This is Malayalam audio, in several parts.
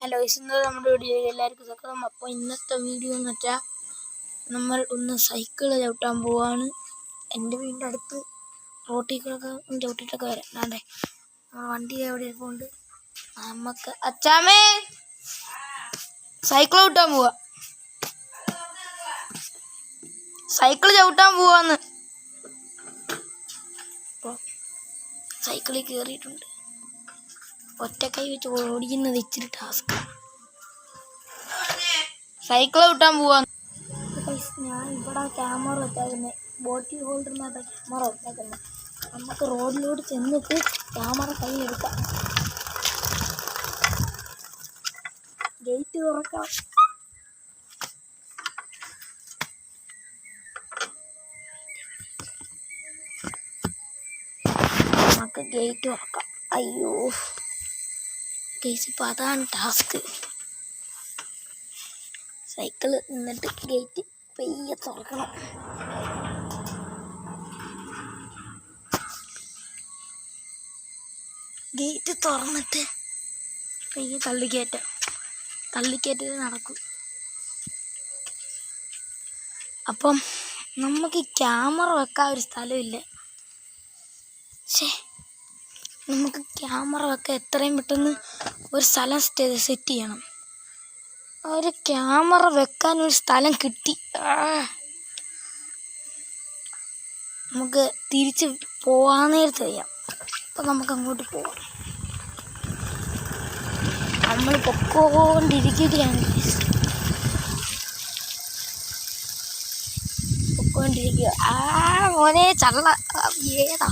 ഹലോ ഇന്ന് നമ്മുടെ വീഡിയോ എല്ലാവർക്കും സ്വാഗതം. അപ്പോൾ ഇന്നത്തെ വീഡിയോ എന്ന് വെച്ചാൽ നമ്മൾ ഒന്ന് സൈക്കിള് ചവിട്ടാൻ പോവാണ്. എൻ്റെ വീടിൻ്റെ അടുത്ത് റോട്ടിലൊക്കെ ചവിട്ടിയിട്ടൊക്കെ വരാം. അതെ വണ്ടി എവിടെ ഇരിപ്പുണ്ട്. നമുക്ക് അച്ചാമ്മേ സൈക്കിൾ ചവിട്ടാൻ പോവാ, സൈക്കിള് ചവിട്ടാൻ പോവാന്ന്. അപ്പോൾ സൈക്കിളിൽ കയറിയിട്ടുണ്ട്. ഒറ്റക്കൈ വെച്ച് ഓടിക്കുന്നത് ഇച്ചിരി ടാസ്ക്. സൈക്കിൾ വിട്ടാൻ പോവാന്ന്. ഞാൻ ഇവിടെ ക്യാമറ വെച്ചേക്കുന്നത്, ബോട്ടിൽ ഹോൾഡറിനകത്ത് ക്യാമറ വെച്ചേക്കുന്നത്. നമുക്ക് റോഡിലോട്ട് ചെന്നിട്ട് ക്യാമറ കയ്യിലെടുക്കാം. ഗേറ്റ് തുറക്കാം. നമുക്ക് ഗേറ്റ് തുറക്കാം. അയ്യോ കേസ്, ഇപ്പം അതാണ് ടാസ്ക്. സൈക്കിള് നിന്നിട്ട് ഗേറ്റ് പയ്യെ തുറക്കണം. ഗേറ്റ് തുറന്നിട്ട് പയ്യെ തള്ളിക്കയറ്റം നടക്കും. അപ്പം നമുക്ക് ക്യാമറ വെക്കാൻ ഒരു സ്ഥലമില്ല. നമുക്ക് ക്യാമറ വെക്കാൻ എത്രയും പെട്ടെന്ന് ഒരു സ്ഥലം സെറ്റ് ചെയ്യണം. ഒരു ക്യാമറ വെക്കാൻ ഒരു സ്ഥലം കിട്ടി. നമുക്ക് തിരിച്ച് പോകാൻ നേരത്ത് ചെയ്യാം. അപ്പം നമുക്ക് അങ്ങോട്ട് പോവാം. നമ്മൾ പൊക്കോണ്ടിരിക്കുകയാണ്. മോനെ ചള്ള ഏതാ.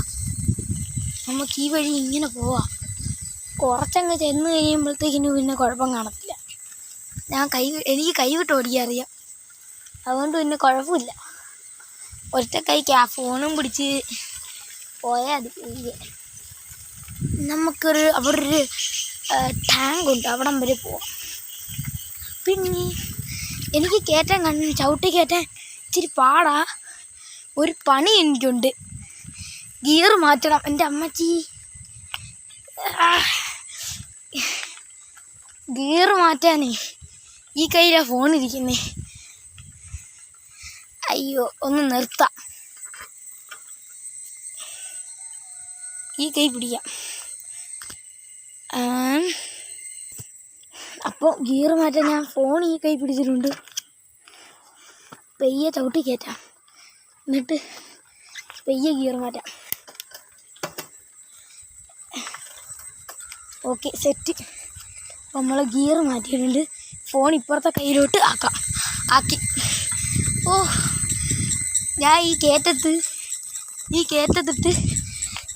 നമുക്ക് ഈ വഴി ഇങ്ങനെ പോവാം. കുറച്ചങ്ങ് ചെന്ന് കഴിയുമ്പോഴത്തേക്കിനും പിന്നെ കുഴപ്പം കാണത്തില്ല. എനിക്ക് കൈവിട്ട് ഓടിക്കാൻ അറിയാം, അതുകൊണ്ട് പിന്നെ കുഴപ്പമില്ല. ഒറ്റ കൈക്ക് ആ ഫോണും പിടിച്ച് പോയാൽ മതി. നമുക്കൊരു അവിടെ ഒരു ടാങ്ക് ഉണ്ട്, അവിടം വരെ പോവാം. പിന്നെ എനിക്ക് ചവിട്ടി കയറ്റാൻ ഇച്ചിരി പാടാ. ഒരു പണി എനിക്കുണ്ട്, ഗിയർ മാറ്റണം. എൻ്റെ അമ്മച്ചി ഗിയർ മാറ്റാനേ ഈ കയ്യിലാണ് ഫോൺ ഇരിക്കുന്നേ. അയ്യോ, ഒന്ന് നിർത്താം. ഈ കൈ പിടിക്കാം. അപ്പോൾ ഗിയർ മാറ്റാൻ ഞാൻ ഫോൺ ഈ കൈ പിടിച്ചിട്ടുണ്ട്. പെയ്യെ ചവിട്ടി കയറ്റാം, എന്നിട്ട് പെയ്യെ ഗിയർ മാറ്റാം. Okay, set. നമ്മൾ ഗിയർ മാറ്റിയിട്ടുണ്ട്. ഫോൺ ഇപ്പുറത്തെ കയ്യിലോട്ട് ആക്കി. ഓ, ഞാൻ ഈ കയറ്റത്തിട്ട്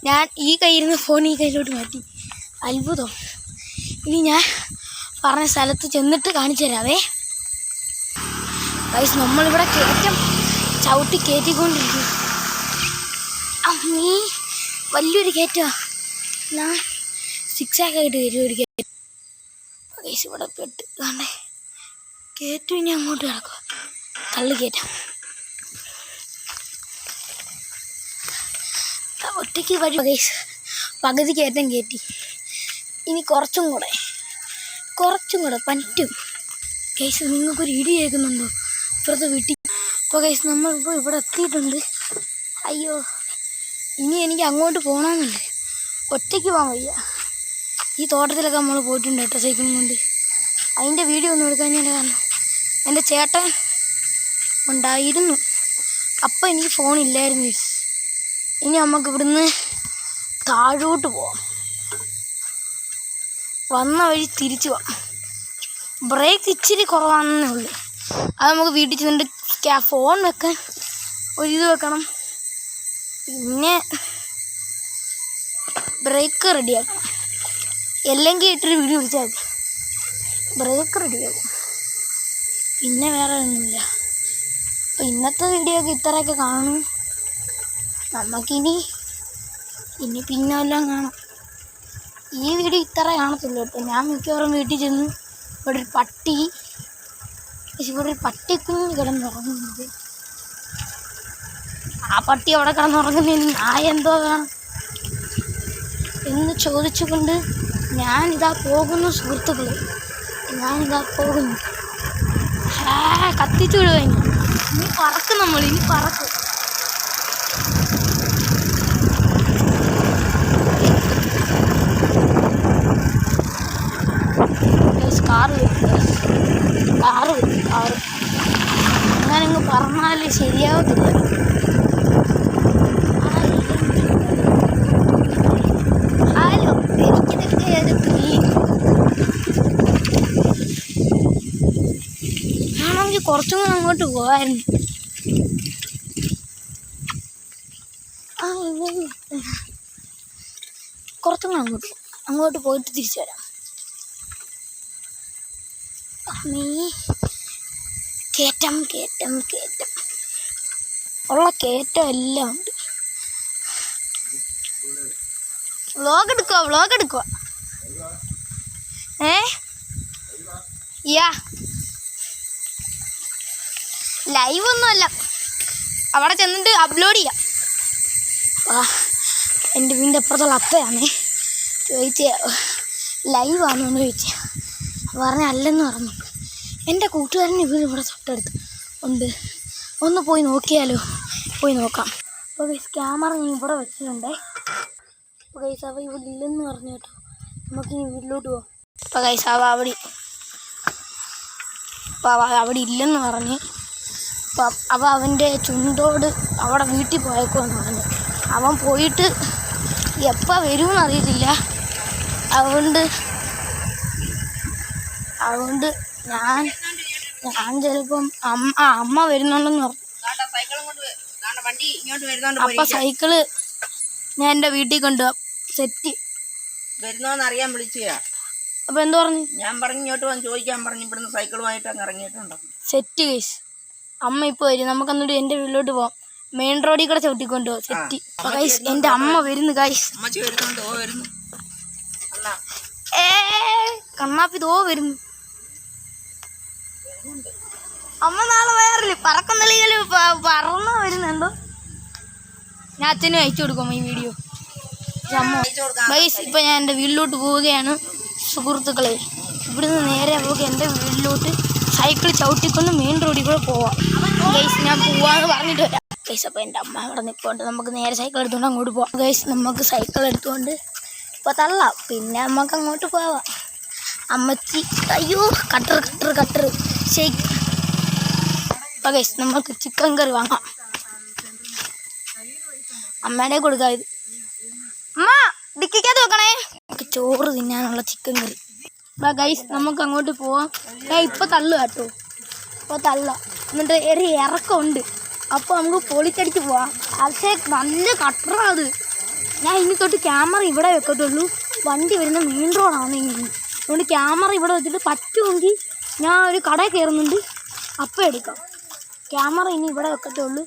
ഞാൻ ഈ കയ്യിൽ നിന്ന് ഫോൺ ഈ കയ്യിലോട്ട് മാറ്റി. അത്ഭുതം. ഇനി ഞാൻ പറഞ്ഞ സ്ഥലത്ത് ചെന്നിട്ട് കാണിച്ചു തരാവേ. ഗൈസ്, നമ്മളിവിടെ ചവിട്ടി കയറ്റിക്കൊണ്ടിരിക്കും. അമ്മീ, വലിയൊരു കയറ്റമാണ്. ഞാൻ 6 ആയിട്ട് വരും ഒരു കയറ്റം. ഗൈസ്, ഇവിടെ പെട്ട് കാണേ കയറ്റും. ഇനി അങ്ങോട്ട് കിടക്കുക, തള്ളി കയറ്റാം. ഒറ്റയ്ക്ക് വഴി. ഗൈസ്, പകുതി കയറ്റം കയറ്റി. ഇനി കുറച്ചും കൂടെ പറ്റും. ഗൈസ്, നിങ്ങൾക്കൊരു ഇടി കേൾക്കുന്നുണ്ടോ ഇപ്പുറത്തെ വീട്ടിൽ? അപ്പോൾ ഗൈസ്, നമ്മളിപ്പോൾ ഇവിടെ എത്തിയിട്ടുണ്ട്. അയ്യോ, ഇനി എനിക്ക് അങ്ങോട്ട് പോകണമെന്നുണ്ട്. ഒറ്റയ്ക്ക് പോകാൻ വയ്യ. ഈ തോട്ടത്തിലൊക്കെ നമ്മൾ പോയിട്ടുണ്ട് കേട്ടോ സൈക്കിളും കൊണ്ട്. അതിൻ്റെ വീഡിയോ ഒന്നും എടുക്കാൻ കാരണം എൻ്റെ ചേട്ടൻ ഉണ്ടായിരുന്നു. അപ്പം എനിക്ക് ഫോണില്ലായിരുന്നു. ഇനി നമുക്ക് ഇവിടുന്ന് താഴോട്ട് പോവാം. വന്ന വഴി തിരിച്ചു പോവാം. ബ്രേക്ക് ഇച്ചിരി കുറവാണെന്നേ ഉള്ളൂ. അത് നമുക്ക് വീട്ടിൽ ചെന്നിട്ട് ഫോൺ വെക്കാൻ ഒരിത് വെക്കണം. പിന്നെ ബ്രേക്ക് റെഡിയാക്കണം. അല്ലെങ്കിൽ ഇട്ടൊരു വീഡിയോ വിളിച്ചാൽ മതി, ബ്രേക്ക് റെഡിയാകും. പിന്നെ വേറെ ഒന്നുമില്ല. അപ്പോൾ ഇന്നത്തെ വീഡിയോ ഒക്കെ ഇത്രയൊക്കെ കാണും. നമുക്കിനി പിന്നെ എല്ലാം കാണാം. ഈ വീഡിയോ ഇത്ര കാണത്തുള്ളൂ കേട്ടോ. ഞാൻ മിക്കവാറും വീട്ടിൽ ചെന്ന് ഇവിടെ ഒരു പട്ടിക്കുഞ്ഞ് കിടന്നുറങ്ങുന്നത്. ആ പട്ടി അവിടെ കിടന്നുറങ്ങുന്നതിന് ഞാൻ എന്തോ വേണം എന്ന് ചോദിച്ചുകൊണ്ട് ഞാനിതാ പോകുന്നു സുഹൃത്തുക്കളെ. ഞാനിതാ പോകുന്നു. കത്തിച്ചു വിടുക. ഇനി പറക്കും നമ്മൾ, ഇനി പറക്കും. കാറ് അങ്ങനങ്ങ് പറഞ്ഞാൽ ശരിയാവത്തില്ല. ഹലോ, എനിക്കിതൊക്കെ ഞാനാണെങ്കിൽ കുറച്ചും കൂടെ അങ്ങോട്ട് പോകായിരുന്നു. കുറച്ചും കൂടെ അങ്ങോട്ട് പോയിട്ട് തിരിച്ചു വരാം. നീ കയറ്റം ഉള്ള കയറ്റം എല്ലാം ഉണ്ട്. വ്ളോഗ് എടുക്കുക. യാ, ലൈവ് ഒന്നുമല്ല, അവിടെ ചെന്നിട്ട് അപ്ലോഡ് ചെയ്യാം. എൻ്റെ വീടിൻ്റെ അപ്പുറത്തുള്ള അപ്പയാണേ ചോദിച്ചേ ലൈവാണെന്ന് ചോദിച്ചേ. പറഞ്ഞ അല്ലെന്ന് പറഞ്ഞു. എൻ്റെ കൂട്ടുകാരൻ ഇവിടെ തൊട്ടടുത്ത് ഉണ്ട്, ഒന്ന് പോയി നോക്കിയാലോ? പോയി നോക്കാം. അപ്പോൾ ക്യാമറ ഞാൻ ഇവിടെ വെച്ചിട്ടുണ്ടേ. അപ്പോൾ അവ ഇവിടെ ഇല്ലെന്ന് പറഞ്ഞു കേട്ടോ. നമുക്കിനി വീട്ടിലോട്ട് പോകാം. അപ്പോൾ അവിടെ ഇല്ലെന്ന് പറഞ്ഞ് അവൻ്റെ ചുണ്ടോട് അവിടെ വീട്ടിൽ പോയേക്കുമെന്ന് പറഞ്ഞു. അവൻ പോയിട്ട് എപ്പോൾ വരുമെന്ന് അറിയത്തില്ല. അതുകൊണ്ട് ഞാൻ ചിലപ്പം അമ്മ വരുന്നുണ്ടെന്ന് പറഞ്ഞു. അപ്പം സൈക്കിള് ഞാൻ എൻ്റെ വീട്ടിൽ കൊണ്ടുപോകാം. സെറ്റ് വരുന്നോന്ന് അറിയാൻ വിളിച്ചാ. അപ്പം എന്ത് പറഞ്ഞു? ഞാൻ പറഞ്ഞു ഇങ്ങോട്ട് വന്ന് ചോദിക്കാൻ പറഞ്ഞു. ഇവിടുന്ന് സൈക്കിളുമായിട്ട് അങ്ങ് ഇറങ്ങിയിട്ടുണ്ടോ? സെറ്റ് ഗൈസ്, അമ്മ ഇപ്പോൾ വരും. നമുക്ക് എന്നിട്ട് എൻ്റെ വീട്ടിലോട്ട് പോവാം. മെയിൻ റോഡിൽ കൂടെ ചവിട്ടിക്കൊണ്ട് പോവാം. സെറ്റ് ഗൈസ്, എൻ്റെ അമ്മ വരുന്നു ഗൈസ്. വരുന്നു. കണ്ണാപ്പി ദോ വരുന്നു. അമ്മ നാളെ വേറില്ല പറക്കം തെളിയില് പറന്ന് വരുന്നുണ്ടോ? ഞാൻ അച്ഛനും അയച്ചു കൊടുക്കും ഈ വീഡിയോ. ഗൈസ്, ഇപ്പം ഞാൻ എൻ്റെ വീട്ടിലോട്ട് പോവുകയാണ് സുഹൃത്തുക്കളെ. ഇവിടുന്ന് നേരെ നമുക്ക് എൻ്റെ വീട്ടിലോട്ട് സൈക്കിൾ ചവിട്ടിക്കൊണ്ട് മെയിൻ റോഡിൽ കൂടെ പോവാം. ഗൈസ്, ഞാൻ പോവാന്ന് പറഞ്ഞിട്ട് വരാം. ഗൈസ്, അപ്പോൾ എൻ്റെ അമ്മ അവിടെ നിൽക്കുന്നുണ്ട്. നമുക്ക് നേരെ സൈക്കിൾ എടുത്തുകൊണ്ട് അങ്ങോട്ട് പോവാം. ഗൈസ്, നമുക്ക് സൈക്കിൾ എടുത്തുകൊണ്ട് ഇപ്പോൾ തള്ളാം, പിന്നെ നമുക്ക് അങ്ങോട്ട് പോവാം. അമ്മച്ചി അയ്യോ കട്ടർ ഷേക്ക്. അപ്പോൾ ഗൈസ്, നമുക്ക് ചിക്കൻ കറി വാങ്ങാം. അമ്മയുടെ കൊടുക്കാം ഇത്. അമ്മ ഡിക്കിക്കകത്ത് വെക്കണേ. നമുക്ക് ചോറ് തിന്നാനുള്ള ചിക്കൻ കറി. അപ്പോൾ ഗൈസ്, നമുക്ക് അങ്ങോട്ട് പോവാം. ഇപ്പോൾ തള്ളുക കേട്ടോ, ഇപ്പോൾ തള്ളാം. എന്നിട്ട് ഒരു ഇറക്കമുണ്ട്. അപ്പോൾ നമുക്ക് പൊളിച്ചടിച്ച് പോവാം. പക്ഷേ നല്ല കട്ടറാണ് അത്. ഞാൻ ഇനി തൊട്ട് ക്യാമറ ഇവിടെ വെക്കത്തുള്ളൂ. വണ്ടി വരുന്ന മെയിൻ റോഡാണ് ഇങ്ങനെ. അതുകൊണ്ട് ക്യാമറ ഇവിടെ വെച്ചിട്ട് പറ്റുമെങ്കിൽ ഞാൻ ഒരു കടയിൽ കയറുന്നുണ്ട്, അപ്പം എടുക്കാം. ക്യാമറ ഇനി ഇവിടെ വെക്കത്തുള്ളൂ.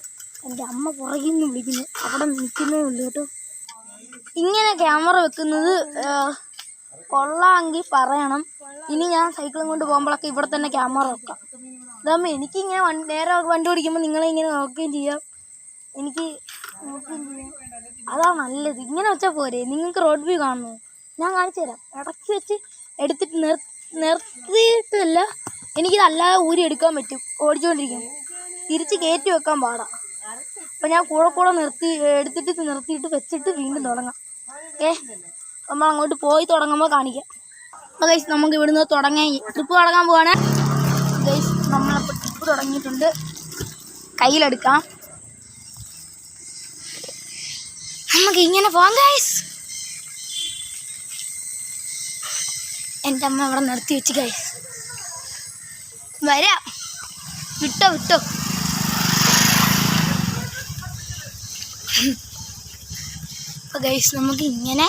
എൻ്റെ അമ്മ പുറകിൽ നിന്ന് വിളിക്കുന്നു, അവിടെ നിൽക്കുന്നേ ഉള്ളൂ കേട്ടോ. ഇങ്ങനെ ക്യാമറ വെക്കുന്നത് കൊള്ളാമെങ്കിൽ പറയണം. ഇനി ഞാൻ സൈക്കിളും കൊണ്ട് പോകുമ്പോഴൊക്കെ ഇവിടെ തന്നെ ക്യാമറ വെക്കാം. അതാകുമ്പോൾ എനിക്കിങ്ങനെ നേരെ വണ്ടി ഓടിക്കുമ്പോൾ നിങ്ങളെ ഇങ്ങനെ നോക്കുകയും ചെയ്യാം, എനിക്ക് നോക്കുകയും ചെയ്യാം. അതാ നല്ലത്. ഇങ്ങനെ വെച്ചാൽ പോരെ? നിങ്ങൾക്ക് റോഡ് വ്യൂ കാണുമോ? ഞാൻ കാണിച്ചു തരാം. ഇടയ്ക്ക് വെച്ച് എടുത്തിട്ട് നിർത്തിയിട്ടല്ല, എനിക്കിതല്ലാതെ ഊരി എടുക്കാൻ പറ്റും ഓടിച്ചുകൊണ്ടിരിക്കും. തിരിച്ച് കയറ്റി വെക്കാൻ പാടാം. അപ്പം ഞാൻ കൂടെ നിർത്തിയിട്ട് വെച്ചിട്ട് വീണ്ടും തുടങ്ങാം. ഓക്കെ, നമ്മൾ അങ്ങോട്ട് പോയി തുടങ്ങുമ്പോൾ കാണിക്കാം. അപ്പോൾ ഗൈസ്, നമുക്ക് ഇവിടുന്ന് ട്രിപ്പ് തുടങ്ങാൻ പോവാണ്. ഗൈസ്, നമ്മളപ്പോൾ ട്രിപ്പ് തുടങ്ങിയിട്ടുണ്ട്. കയ്യിലെടുക്കാം, നമുക്ക് ഇങ്ങനെ പോകാം ഗൈസ്. എൻ്റെ അമ്മ അവിടെ നിർത്തി വെച്ച് ഗൈസ്. വരാം, വിട്ടോ. അപ്പോൾ ഗൈസ്, നമുക്ക് ഇങ്ങനെ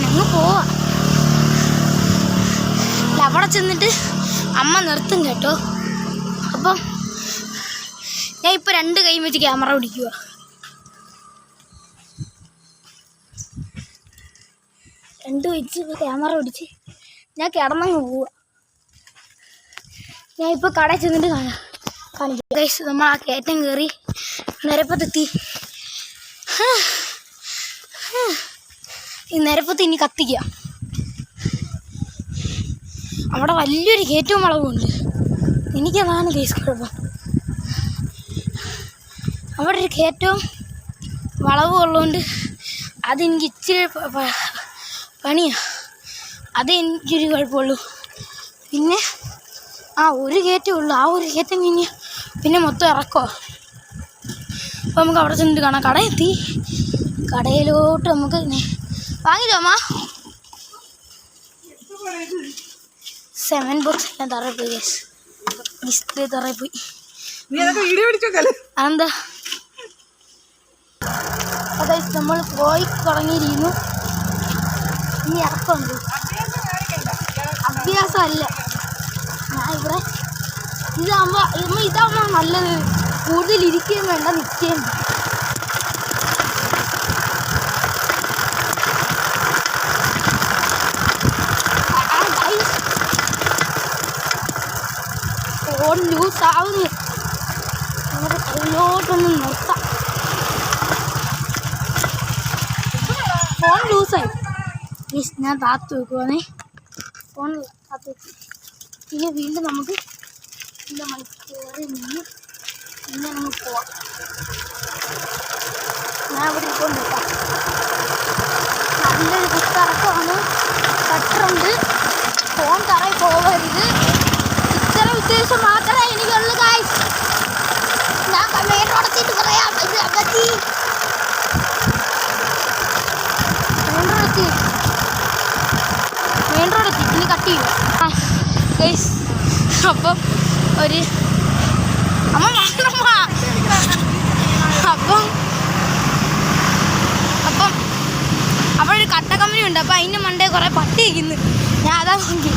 അങ്ങ് പോവാം. അവിടെ ചെന്നിട്ട് അമ്മ നിർത്തും കേട്ടോ. അപ്പം ഞാൻ ഇപ്പോൾ 2 കൈ വെച്ച് ക്യാമറ പിടിക്കുക. ക്യാമറ പിടിച്ച് ഞാൻ കിടന്നങ്ങ് പോവുക. ഞാൻ ഇപ്പോൾ കടയിൽ ചെന്നിട്ട് കാണിക്കാം ഗൈസ്. നമ്മൾ ആ കയറ്റം കയറി നിരപ്പത്തെത്തി. ഈ നിരപ്പത്ത് ഇനി കത്തിക്കുക. അവിടെ വലിയൊരു കയറ്റവും വളവുമുണ്ട്. എനിക്കതാണ് കേസ് കുഴപ്പം. അവിടെ ഒരു കയറ്റവും വളവും ഉള്ളതുകൊണ്ട് അതെനിക്ക് ഇച്ചിരി പണിയാണ്. അതേ എനിക്കൊരു കുഴപ്പമുള്ളൂ. പിന്നെ ഒരു കയറ്റമേ ഉള്ളൂ. ആ ഒരു കയറ്റം കഴിഞ്ഞ് പിന്നെ മൊത്തം ഇറക്കോ. അപ്പോൾ നമുക്ക് അവിടെ ചെന്നിട്ട് കാണാം. കട എത്തി. കടയിലോട്ട് നമുക്ക് വാങ്ങിച്ചോ അമ്മ. 7 ബോക്സ് എല്ലാം തറയിൽ പോയി. ഡിസ്പ്ലേ തറയിൽ പോയി. അതെന്താ അതെ നമ്മൾ പോയി തുടങ്ങിയിരിക്കുന്നു. ഇനി ഇറക്കമുണ്ട്. അഭ്യാസമല്ല. ഞാൻ ഇവിടെ ഇതാകുമ്പോൾ നല്ലത്. കൂടുതൽ ഇരിക്കുകയും വേണ്ട, നിൽക്കുകയും വേണ്ട. ഫോൺ ലൂസ് ആവുന്നു. നമ്മുടെ കയ്യിലോട്ടൊന്ന് നിർത്താം. ഫോൺ ലൂസായി. ഞാൻ താത്ത് വെക്കുവാണേ. ഫോൺ താത്ത് വെക്കും. പിന്നെ വീണ്ടും നമുക്ക് ഇതിൻ്റെ മണിക്കേറി നിന്ന് പിന്നെ നമുക്ക് പോവാം. ഞാൻ ഇവിടെ ഇപ്പോൾ നിൽക്കാം. നല്ലൊരു കുത്തിറക്കമാണ്. കട്ടറുണ്ട്. ഫോൺ തറയിൽ പോകരുത്. ഇത്തരം ഉദ്ദേശം മാത്രമേ എനിക്കുള്ളൂ ഗായ്സ്. ഞാൻ മെയിൻ റോഡെത്തിയിട്ട് പറയാം. പറ്റി മെയിൻ റോഡെത്തി. ഇനി കട്ട് ചെയ്യും ഗൈസ്. അപ്പം ഒരു അമ്മ അപ്പം അവിടെ ഒരു കട്ട കമ്പനി ഉണ്ട്. അപ്പം അതിൻ്റെ മണ്ടേ കുറേ പട്ടി ഇരിക്കുന്നു. ഞാൻ അതാ നോക്കി.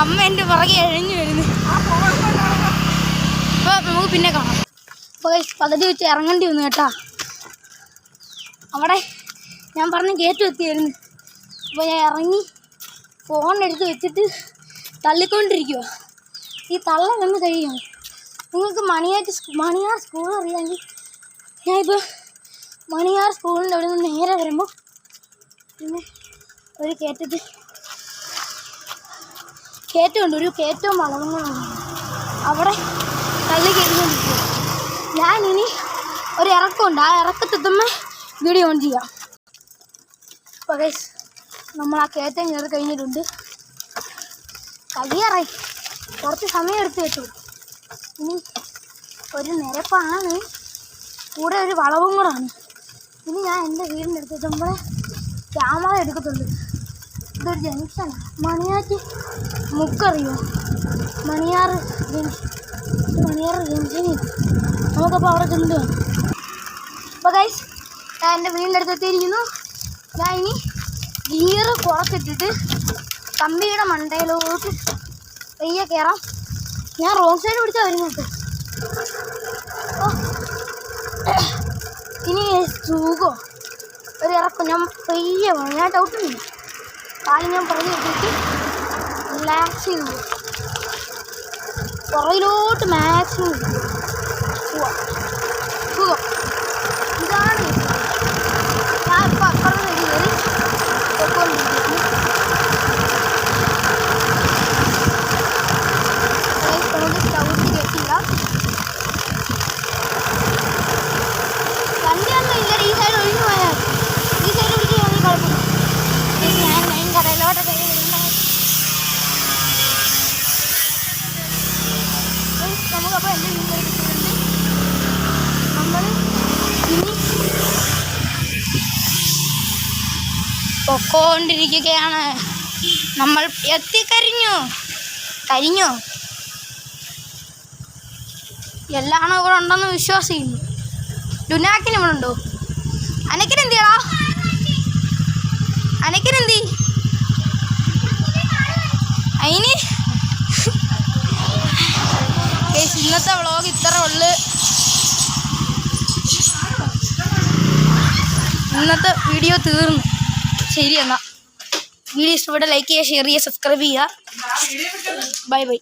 അമ്മ എൻ്റെ പുറകെ എഴഞ്ഞു വരുന്നു. അപ്പോൾ നമുക്ക് പിന്നെ കാണാം. അപ്പോൾ പദ്ധതി വെച്ച് ഇറങ്ങേണ്ടി വന്നു കേട്ടോ. അവിടെ ഞാൻ പറഞ്ഞ് കയറ്റം എത്തിയായിരുന്നു. അപ്പോൾ ഞാൻ ഇറങ്ങി ഫോണെടുത്ത് വെച്ചിട്ട് തള്ളിക്കൊണ്ടിരിക്കുക. ഈ തള്ള നിന്ന് കഴിയും. നിങ്ങൾക്ക് മണിയാർ സ്കൂൾ അറിയാമെങ്കിൽ ഞാനിപ്പോൾ മണിയാർ സ്കൂളിൻ്റെ അവിടെ നിന്ന് നേരെ വരുമ്പോൾ പിന്നെ ഒരു കയറ്റമുണ്ട്. ഒരു കയറ്റവും വളവുകളുണ്ട്. അവിടെ തള്ളി കയറിക്കൊണ്ടിരിക്കുക. ഞാനിനി ഒരു ഇറക്കമുണ്ട്. ആ ഇറക്കത്തെത്തുമ്പോൾ വീഡിയോ ഓൺ ചെയ്യാം. അപ്പോൾ ഗൈസ് നമ്മൾ ആ കയറ്റം കയറി കഴിഞ്ഞിട്ടുണ്ട്. കഴിയാറായി. കുറച്ച് സമയം എടുത്ത് വെച്ചു. ഇനി ഒരു നിരപ്പാണ്, കൂടെ ഒരു വളവും കൂടാണ്. ഇനി ഞാൻ എൻ്റെ വീടിൻ്റെ അടുത്ത് എത്തുമ്പോൾ ക്യാമറ എടുക്കത്തുള്ളൂ. ഇതൊരു ജംഗ്ഷനാണ്. മണിയാറ്റ് മുക്കറിയോ? മണിയാർ ജംഗ്ഷനിൽ നമുക്കപ്പോൾ അവിടെ ചെന്ന്. അപ്പോൾ ഗൈസ് ഞാൻ എൻ്റെ വീടിൻ്റെ അടുത്ത് എത്തിയിരിക്കുന്നു. ഞാൻ ഇനി ഗിയർ കുറച്ചിട്ടിട്ട് കമ്പിയുടെ മണ്ടയിലോട്ട് പയ്യെ കയറാം. ഞാൻ റോഡ് സൈഡ് പിടിച്ചാൽ വരുന്നത്. ഇനി സുഖമോ ഒരു ഇറക്കം. ഞാൻ പയ്യെ പോകണം. ഞാൻ ഡൗട്ടില്ല. കാലം ഞാൻ പുറകെ ഇട്ടിട്ട് റിലാക്സ് ചെയ്ത് പോകും. പുറകിലോട്ട് മാക്സിമം പോവാം. സുഖം ഇതാണ്. ഞാൻ ഇപ്പോൾ അപ്പുറത്ത് കയറി പൊയ്ക്കൊണ്ടിരിക്കുന്നു. ചവിട്ടി കെട്ടില്ല. വണ്ടിയൊന്നും ഇല്ല. ഈ സൈഡ് ഒഴിഞ്ഞു പോയാൽ ഈ സൈഡ് പിടിക്കുകയാണെങ്കിൽ കുഴപ്പമില്ല. ഞാൻ മെയിൻ കടയിലോട്ട് നമുക്കപ്പോൾ എൻ്റെ വീട്ടിൽ നമ്മൾ ഇനി പൊക്കോണ്ടിരിക്കുകയാണ്. നമ്മൾ എത്തിക്കരിഞ്ഞു. എല്ലാണോ ഇവിടെ ഉണ്ടെന്ന് വിശ്വാസിക്കുന്നു. ലുനാക്കിന് ഇവിടെ ഉണ്ടോ? അനക്കിനെന്തിയാടാ? അനക്കിനെന്തി? അതിന് ഇന്നത്തെ വ്ളോഗ് ഇത്ര ഉള്ളു. ഇന്നത്തെ വീഡിയോ തീർന്നു. ശരി എന്നാൽ വീഡിയോ ഇഷ്ടപ്പെട്ട ലൈക്ക് ചെയ്യുക, ഷെയർ ചെയ്യുക, സബ്സ്ക്രൈബ് ചെയ്യുക. Bye bye.